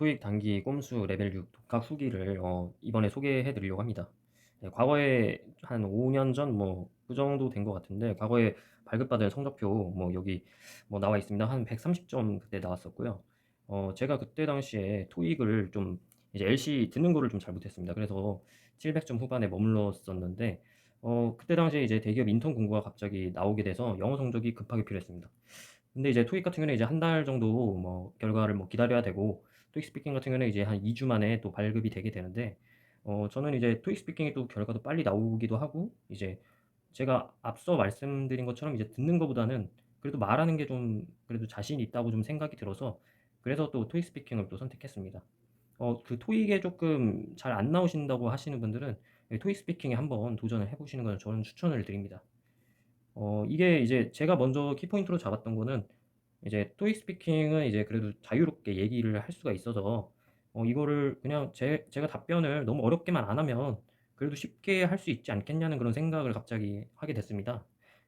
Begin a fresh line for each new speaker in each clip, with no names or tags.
토익 단기 꼼수 레벨 6 독학 후기를 이번에 소개해 드리려고 합니다. 네, 과거에 한 5년 전 그 정도 된 것 같은데, 과거에 발급받은 성적표 여기 나와 있습니다. 한 130점 그때 나왔었고요. 제가 그때 당시에 토익을 좀 이제 LC 듣는 거를 좀 잘 못했습니다. 그래서 700점 후반에 머물렀었는데, 그때 당시에 이제 대기업 인턴 공고가 갑자기 나오게 돼서 영어 성적이 급하게 필요했습니다. 근데 이제 토익 같은 경우는 이제 한 달 정도 결과를 기다려야 되고, 토익 스피킹 같은 경우는 이제 한 2주 만에 또 발급이 되게 되는데, 저는 이제 토익 스피킹이 또 결과도 빨리 나오기도 하고, 이제 제가 앞서 말씀드린 것처럼 이제 듣는 것보다는 그래도 말하는 게 좀 그래도 자신이 있다고 좀 생각이 들어서, 그래서 또 토익 스피킹을 또 선택했습니다. 그 토익에 조금 잘 안 나오신다고 하시는 분들은 토익 스피킹에 한번 도전을 해 보시는 걸 저는 추천을 드립니다. 이게 이제 제가 먼저 키포인트로 잡았던 거는, 이제 토익 스피킹은 이제 그래도 자유롭게 얘기를 할 수가 있어서 이거를 그냥 제가 답변을 너무 어렵게만 안 하면 그래도 쉽게 할 수 있지 않겠냐는 그런 생각을 갑자기 하게 됐습니다.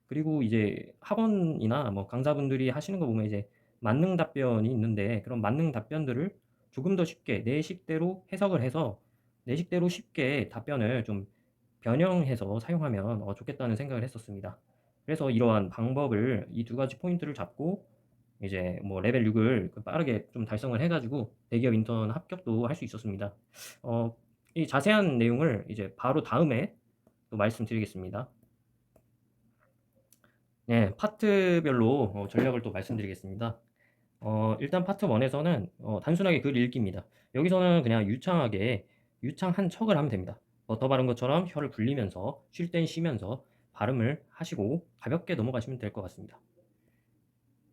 그리고 이제 학원이나 강사분들이 하시는 거 보면 이제 만능 답변이 있는데, 그런 만능 답변들을 조금 더 쉽게 내 식대로 해석을 해서 내 식대로 쉽게 답변을 좀 변형해서 사용하면 좋겠다는 생각을 했었습니다. 그래서 이러한 방법을, 이 두 가지 포인트를 잡고 이제 레벨 6을 빠르게 좀 달성을 해 가지고 대기업 인턴 합격도 할 수 있었습니다. 어 이 자세한 내용을 이제 바로 다음에 또 말씀드리겠습니다. 네, 파트별로 전략을 또 말씀드리겠습니다. 일단 파트 1 에서는 단순하게 글 읽기입니다. 여기서는 그냥 유창하게 유창한 척을 하면 됩니다. 버터 바른 것처럼 혀를 굴리면서 쉴 땐 쉬면서 발음을 하시고 가볍게 넘어가시면 될 것 같습니다.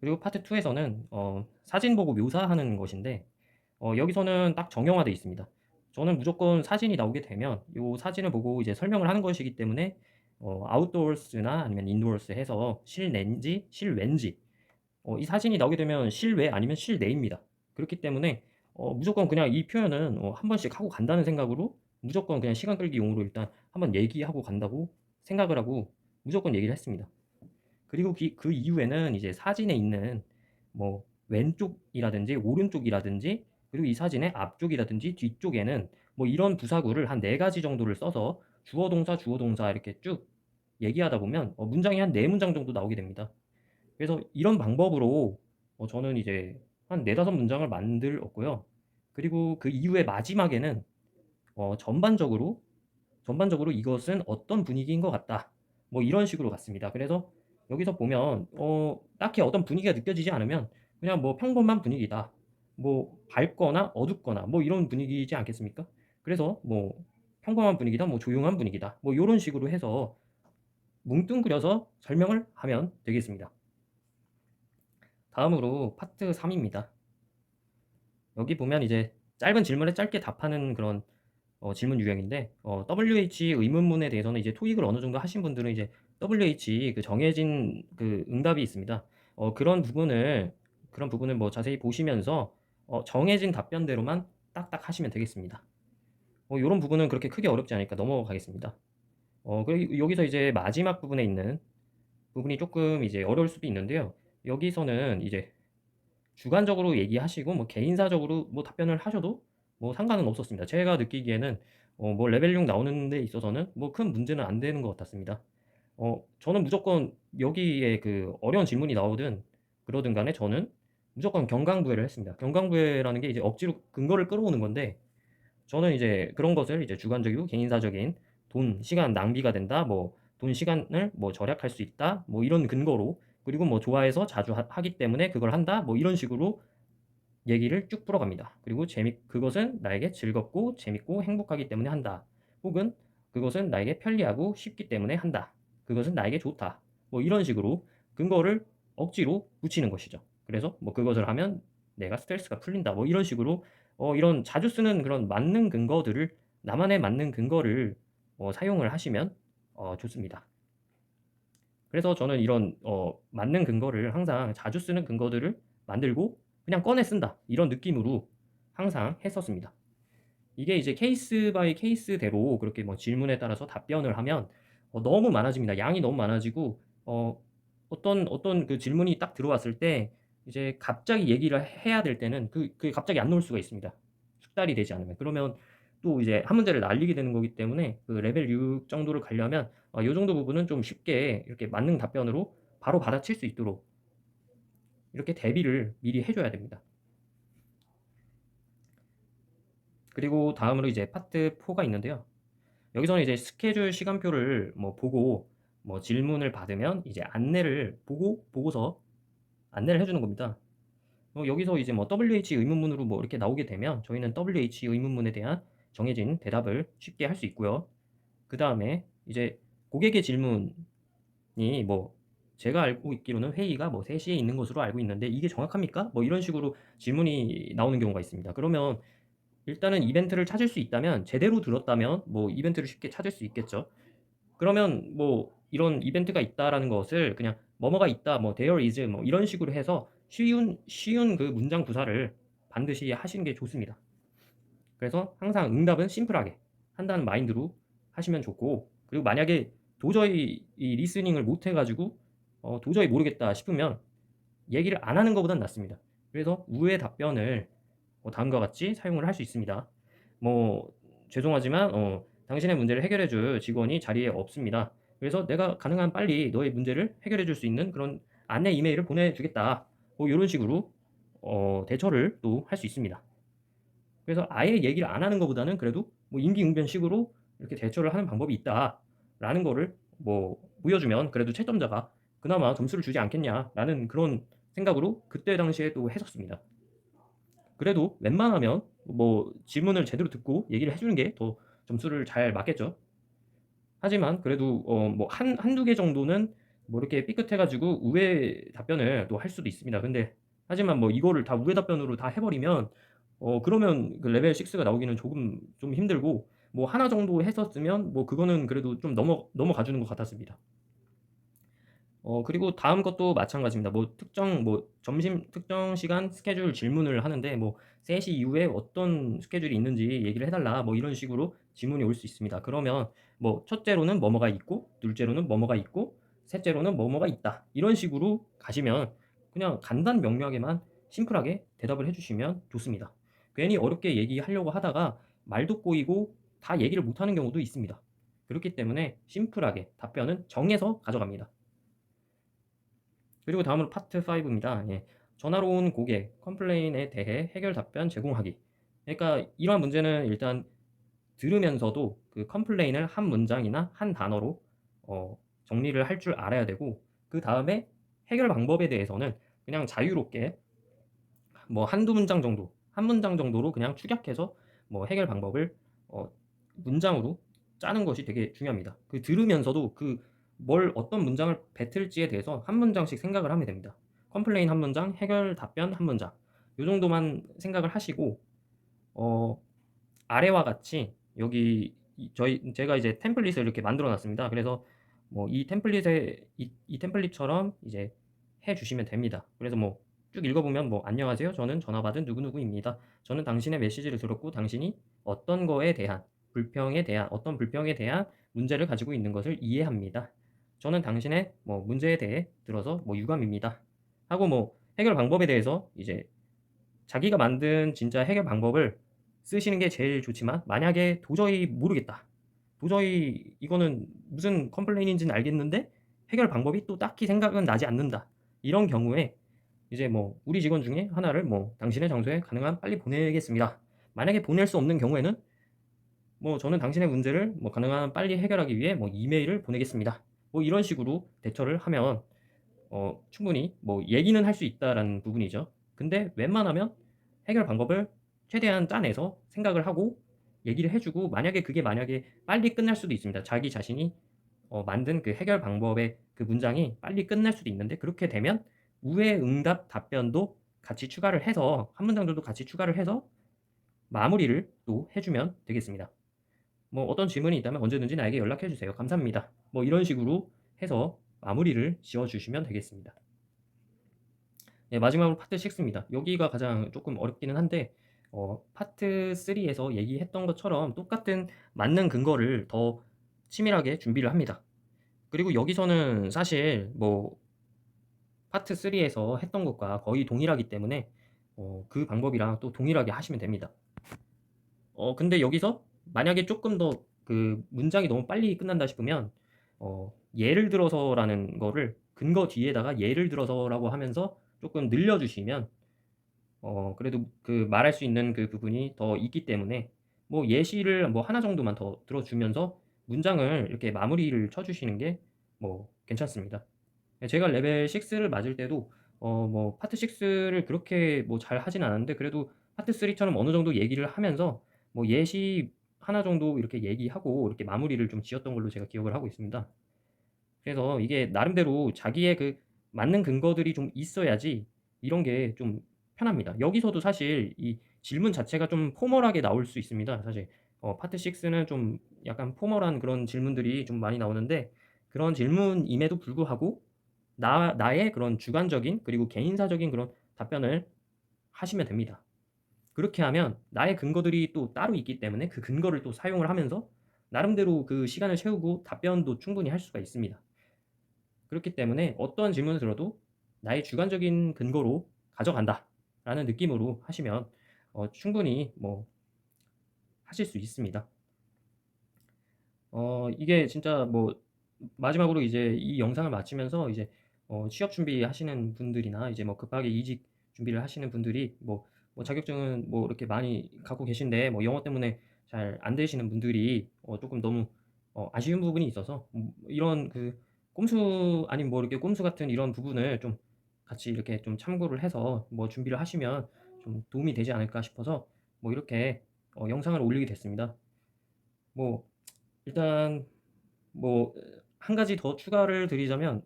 그리고 파트 2 에서는 사진 보고 묘사하는 것인데, 여기서는 딱 정형화되어 있습니다. 저는 무조건 사진이 나오게 되면 요 사진을 보고 이제 설명을 하는 것이기 때문에 아웃도어스나 아니면 인도어스 해서 실내인지 실외인지, 이 사진이 나오게 되면 실외 아니면 실내입니다. 그렇기 때문에 무조건 그냥 이 표현은 한 번씩 하고 간다는 생각으로, 무조건 그냥 시간 끌기 용으로 일단 한번 얘기하고 간다고 생각을 하고 무조건 얘기를 했습니다. 그리고 그 이후에는 이제 사진에 있는 왼쪽이라든지 오른쪽이라든지, 그리고 이 사진의 앞쪽이라든지 뒤쪽에는 이런 부사구를 한 4 가지 정도를 써서 주어 동사, 주어 동사 이렇게 쭉 얘기하다 보면 문장이 한 4 문장 정도 나오게 됩니다. 그래서 이런 방법으로 저는 이제 한 4-5 문장을 만들었고요. 그리고 그 이후에 마지막에는 전반적으로 "이것은 어떤 분위기인 것 같다." 이런 식으로 갔습니다. 그래서 여기서 보면 딱히 어떤 분위기가 느껴지지 않으면 그냥 평범한 분위기다. 밝거나 어둡거나 이런 분위기이지 않겠습니까? 그래서 평범한 분위기다, 조용한 분위기다, 요런 식으로 해서 뭉뚱그려서 설명을 하면 되겠습니다. 다음으로 파트 3 입니다. 여기 보면 이제 짧은 질문에 짧게 답하는 그런 질문 유형인데, WH 의문문에 대해서는 이제 토익을 어느 정도 하신 분들은 이제 WH 그 정해진 그 응답이 있습니다. 그런 부분을 자세히 보시면서 정해진 답변대로만 딱딱 하시면 되겠습니다. 요런 부분은 그렇게 크게 어렵지 않으니까 넘어가겠습니다. 그리고 여기서 이제 마지막 부분에 있는 부분이 쪼끔 이제 어려울 수도 있는데요. 여기서는 이제 주관적으로 얘기하시고 개인사적으로 답변을 하셔도 상관은 없었습니다. 제가 느끼기에는 레벨 6 나오는 데 있어서는 큰 문제는 안 되는 것 같았습니다. 저는 무조건 여기에 그 어려운 질문이 나오든 그러든 간에 저는 무조건 경강부회를 했습니다. 경강부회라는 게 이제 억지로 근거를 끌어오는 건데, 저는 이제 그런 것을 이제 주관적이고 개인사적인 돈, 시간 낭비가 된다, 돈, 시간을 절약할 수 있다, 이런 근거로, 그리고 좋아해서 자주 하기 때문에 그걸 한다, 이런 식으로 얘기를 쭉 풀어갑니다. 그리고 그것은 나에게 즐겁고 재밌고 행복하기 때문에 한다. 혹은 그것은 나에게 편리하고 쉽기 때문에 한다. 그것은 나에게 좋다. 이런 식으로 근거를 억지로 붙이는 것이죠. 그래서 그것을 하면 내가 스트레스가 풀린다. 이런 식으로 이런 자주 쓰는 그런 맞는 근거들을, 나만의 맞는 근거를 사용을 하시면 좋습니다. 그래서 저는 이런 맞는 근거를 항상 자주 쓰는 근거들을 만들고 그냥 꺼내 쓴다, 이런 느낌으로 항상 했었습니다. 이게 이제 케이스 바이 케이스대로 그렇게 질문에 따라서 답변을 하면 너무 많아집니다. 양이 너무 많아지고 어떤 그 질문이 딱 들어왔을 때 이제 갑자기 얘기를 해야 될 때는 그게 갑자기 안 나올 수가 있습니다. 숙달이 되지 않으면. 그러면 또 이제 한 문제를 날리게 되는 거기 때문에 그 레벨 6 정도를 가려면 요 정도 부분은 좀 쉽게 이렇게 만능 답변으로 바로 받아칠 수 있도록 이렇게 대비를 미리 해 줘야 됩니다. 그리고 다음으로 이제 파트 4가 있는데요. 여기서는 이제 스케줄 시간표를 뭐 보고 뭐 질문을 받으면 이제 안내를 보고서 안내를 해 주는 겁니다. 여기서 이제 뭐 WH 의문문으로 뭐 이렇게 나오게 되면 저희는 WH 의문문에 대한 정해진 대답을 쉽게 할 수 있고요. 그다음에 이제 고객의 질문이 뭐 제가 알고 있기로는 회의가 뭐 3 시에 있는 것으로 알고 있는데 이게 정확합니까? 뭐 이런 식으로 질문이 나오는 경우가 있습니다. 그러면 일단은 이벤트를 찾을 수 있다면 제대로 들었다면 뭐 이벤트를 쉽게 찾을 수 있겠죠. 그러면 뭐 이런 이벤트가 있다라는 것을 그냥 뭐뭐가 있다, 뭐 there is 뭐 이런 식으로 해서 쉬운 그 문장 구사를 반드시 하시는 게 좋습니다. 그래서 항상 응답은 심플하게 한다는 마인드로 하시면 좋고, 그리고 만약에 도저히 이 리스닝을 못 해가지고 도저히 모르겠다 싶으면 얘기를 안 하는 것보단 낫습니다. 그래서 우회 답변을 다음과 같이 사용을 할 수 있습니다. 뭐 죄송하지만 당신의 문제를 해결해 줄 직원이 자리에 없습니다. 그래서 내가 가능한 빨리 너의 문제를 해결해 줄 수 있는 그런 안내 이메일을 보내주겠다. 뭐 이런 식으로 대처를 또 할 수 있습니다. 그래서 아예 얘기를 안 하는 것보다는 그래도 뭐 임기응변식으로 이렇게 대처를 하는 방법이 있다라는 거를 뭐 보여주면 그래도 채점자가 그나마 점수를 주지 않겠냐라는 그런 생각으로 그때 당시에 또 했었습니다. 그래도 웬만하면 뭐 질문을 제대로 듣고 얘기를 해주는 게 더 점수를 잘 맞겠죠. 하지만 그래도 뭐 한두 개 정도는 뭐 이렇게 삐끗해 가지고 우회 답변을 또 할 수도 있습니다. 근데 하지만 뭐 이거를 다 우회 답변으로 다 해 버리면 그러면 그 레벨 6가 나오기는 조금 좀 힘들고, 뭐 하나 정도 했었으면 뭐 그거는 그래도 좀 넘어가 주는 것 같았습니다. 그리고 다음 것도 마찬가지입니다. 뭐 점심 특정 시간 스케줄 질문을 하는데 뭐 "3시 이후에 어떤 스케줄이 있는지 얘기를 해 달라." 뭐 이런 식으로 질문이 올 수 있습니다. 그러면 뭐 첫째로는 뭐뭐가 있고, 둘째로는 뭐뭐가 있고, 셋째로는 뭐뭐가 있다. 이런 식으로 가시면 그냥 간단 명료하게만 심플하게 대답을 해 주시면 좋습니다. 괜히 어렵게 얘기하려고 하다가 말도 꼬이고 다 얘기를 못 하는 경우도 있습니다. 그렇기 때문에 심플하게 답변은 정해서 가져갑니다. 그리고 다음으로 파트 5입니다. 예. 전화로 온 고객 컴플레인에 대해 해결 답변 제공하기. 그러니까 이러한 문제는 일단 들으면서도 그 컴플레인을 한 문장이나 한 단어로 정리를 할 줄 알아야 되고, 그다음에 해결 방법에 대해서는 그냥 자유롭게 뭐 한두 문장 정도, 한 문장 정도로 그냥 축약해서 뭐 해결 방법을 어 문장으로 짜는 것이 되게 중요합니다. 그 들으면서도 어떤 문장을 뱉을지에 대해서 한 문장씩 생각을 하면 됩니다. 컴플레인 한 문장, 해결 답변 한 문장. 요 정도만 생각을 하시고 어 아래와 같이 여기 제가 이제 템플릿을 이렇게 만들어 놨습니다. 그래서 뭐 이 템플릿처럼 이제 해 주시면 됩니다. 그래서 뭐 쭉 읽어 보면 뭐 "안녕하세요. 저는 전화 받은 누구누구입니다. 저는 당신의 메시지를 들었고 당신이 어떤 불평에 대한 문제를 가지고 있는 것을 이해합니다. 저는 당신의 뭐 문제에 대해 들어서 뭐 유감입니다." 하고 뭐 해결 방법에 대해서 이제 자기가 만든 진짜 해결 방법을 쓰시는 게 제일 좋지만, 만약에 도저히 모르겠다, 도저히 이거는 무슨 컴플레인인지는 알겠는데 해결 방법이 또 딱히 생각은 나지 않는다, 이런 경우에 이제 뭐 우리 직원 중에 하나를 뭐 "당신의 장소에 가능한 빨리 보내겠습니다." 만약에 보낼 수 없는 경우에는 뭐 "저는 당신의 문제를 뭐 가능한 빨리 해결하기 위해 뭐 이메일을 보내겠습니다." 뭐 이런 식으로 대처를 하면 충분히 뭐 얘기는 할 수 있다라는 부분이죠. 근데 웬만하면 해결 방법을 최대한 짜내서 생각을 하고 얘기를 해 주고, 만약에 빨리 끝날 수도 있습니다. 자기 자신이 만든 그 해결 방법의 그 문장이 빨리 끝날 수도 있는데, 그렇게 되면 우회 응답 답변도 같이 추가를 해서 한 문장 정도 같이 추가를 해서 마무리를 또 해 주면 되겠습니다. 뭐 "어떤 질문이 있다면 언제든지 나에게 연락해 주세요. 감사합니다." 뭐 이런 식으로 해서 마무리를 지어 주시면 되겠습니다. 네, 마지막으로 파트 6입니다. 여기가 가장 조금 어렵기는 한데 파트 3에서 얘기했던 것처럼 똑같은 맞는 근거를 더 치밀하게 준비를 합니다. 그리고 여기서는 사실 뭐 파트 3에서 했던 것과 거의 동일하기 때문에 그 방법이랑 또 동일하게 하시면 됩니다. 근데 여기서 만약에 쪼끔 더 그 문장이 너무 빨리 끝난다 싶으면 예를 들어서라는 거를 근거 뒤에다가 예를 들어서라고 하면서 쪼끔 늘려 주시면 그래도 그 말할 수 있는 그 부분이 더 있기 때문에 뭐 예시를 뭐 하나 정도만 더 들어 주면서 문장을 이렇게 마무리를 쳐 주시는 게 뭐 괜찮습니다. 예, 제가 레벨 6를 맞을 때도 뭐 파트 6를 그렇게 뭐 잘하진 않았는데 그래도 파트 3 처럼 어느 정도 얘기를 하면서 뭐 예시 하나 정도 이렇게 얘기하고 이렇게 마무리를 좀 지었던 걸로 제가 기억을 하고 있습니다. 그래서 이게 나름대로 자기의 그 맞는 근거들이 좀 있어야지 이런 게 좀 편합니다. 여기서도 사실 이 질문 자체가 좀 포멀하게 나올 수 있습니다. 사실 파트 6는 좀 약간 포멀한 그런 질문들이 좀 많이 나오는데 그런 질문임에도 불구하고 나의 그런 주관적인 그리고 개인사적인 그런 답변을 하시면 됩니다. 그렇게 하면 나의 근거들이 또 따로 있기 때문에 그 근거를 또 사용을 하면서 나름대로 그 시간을 채우고 답변도 충분히 할 수가 있습니다. 그렇기 때문에 어떠한 질문을 들어도 '나의 주관적인 근거로 가져간다.'라는 느낌으로 하시면 충분히 뭐 하실 수 있습니다. 이게 진짜 뭐 마지막으로 이제 이 영상을 마치면서 이제 취업 준비하시는 분들이나 이제 뭐 급하게 이직 준비를 하시는 분들이 자격증은 뭐 이렇게 많이 갖고 계신데 뭐 영어 때문에 잘 안 되시는 분들이 쪼끔 너무 아쉬운 부분이 있어서 이런 그 꼼수 아닌 뭐 이렇게 꼼수 같은 이런 부분을 좀 같이 이렇게 좀 참고를 해서 뭐 준비를 하시면 좀 도움이 되지 않을까 싶어서 뭐 이렇게 영상을 올리게 됐습니다. 뭐 일단 뭐 한 가지 더 추가를 드리자면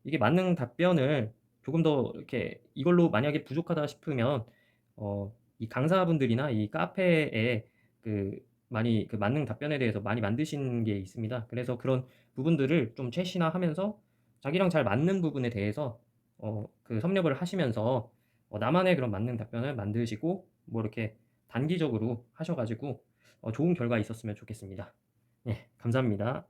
이게 맞는 답변을 조금 더 이렇게 이걸로 만약에 부족하다 싶으면 이 강사분들이나 이 카페에 그 많이 그 맞는 답변에 대해서 많이 만드신 게 있습니다. 그래서 그런 부분들을 좀 최신화하면서 자기랑 잘 맞는 부분에 대해서 그 섭렵을 하시면서 나만의 그런 맞는 답변을 만드시고 뭐 이렇게 단기적으로 하셔 가지고 좋은 결과 있었으면 좋겠습니다. 예. 감사합니다.